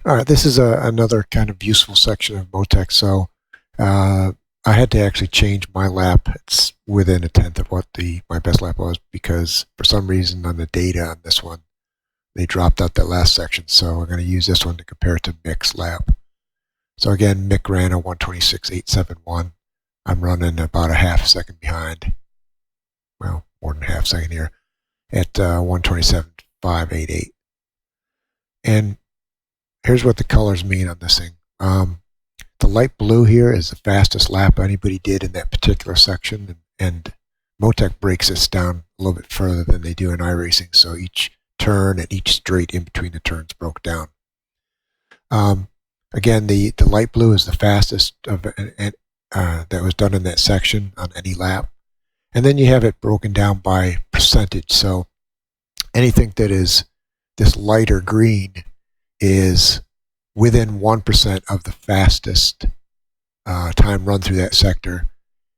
All right, this is another kind of useful section of Motec. So I had to actually change my lap. It's within a tenth of what my best lap was because for some reason on the data on this one, they dropped out that last section. So we're going to use this one to compare it to Mick's lap. So again, Mick ran a 126.871. I'm running about a half second behind. Well, more than a half second here at 127.588. And here's what the colors mean on this thing. The light blue here is the fastest lap anybody did in that particular section, and Motec breaks this down a little bit further than they do in iRacing, so each turn and each straight in between the turns broke down. Again, the light blue is the fastest of that was done in that section on any lap. And then you have it broken down by percentage. So anything that is this lighter green is within 1% of the fastest time run through that sector.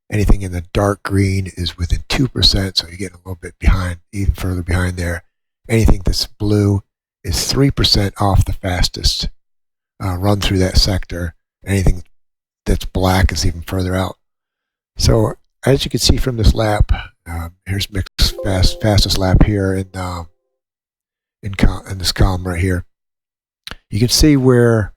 Anything in the dark green is within 2%, so you're getting a little bit behind, even further behind there. Anything that's blue is 3% off the fastest run through that sector. Anything that's black is even further out. So as you can see from this lap, here's Mick's fastest lap here in this column right here. You can see where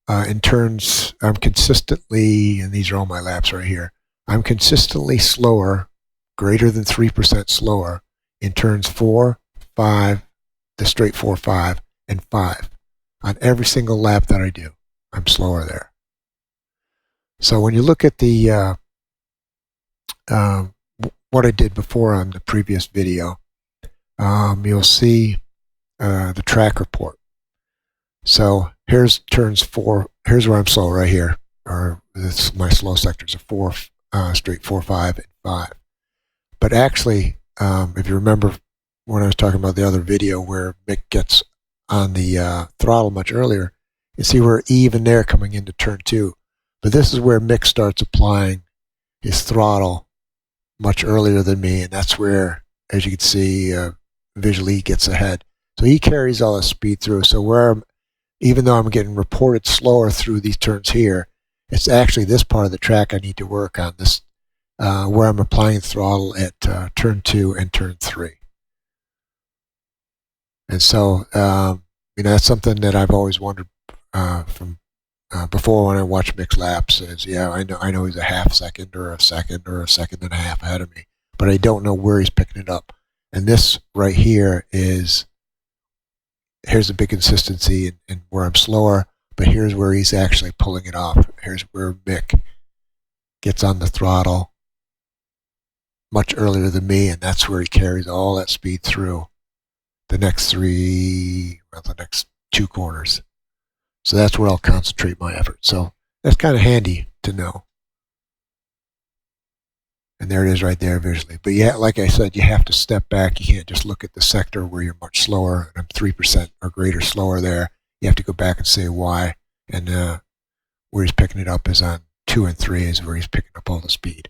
in turns I'm consistently, and these are all my laps right here, I'm consistently slower, greater than 3% slower in turns 4, 5, the straight 4, 5, and 5. On every single lap that I do, I'm slower there. So when you look at the what I did before on the previous video, you'll see the track report. So here's turns 4. Here's where I'm slow right here, or this my slow sectors of 4, straight 4, 5, and 5. But actually, if you remember when I was talking about the other video where Mick gets on the throttle much earlier, you see we're even there coming into turn 2. But this is where Mick starts applying his throttle much earlier than me, and that's where, as you can see, visually he gets ahead. So he carries all his speed through. So even though I'm getting reported slower through these turns here, it's actually this part of the track I need to work on, this where I'm applying throttle at turn 2 and turn 3. And so, that's something that I've always wondered from before when I watch Mick's laps. Is I know he's a half second or a second and a half ahead of me, but I don't know where he's picking it up. And this right here here's a big consistency in where I'm slower, but here's where he's actually pulling it off. Here's where Mick gets on the throttle much earlier than me, and that's where he carries all that speed through the next the next 2 corners. So that's where I'll concentrate my effort. So that's kind of handy to know. And there it is right there visually. But yeah, like I said, you have to step back. You can't just look at the sector where you're much slower, and I'm 3% or greater slower there. You have to go back and say why. And where he's picking it up is on 2 and 3 is where he's picking up all the speed.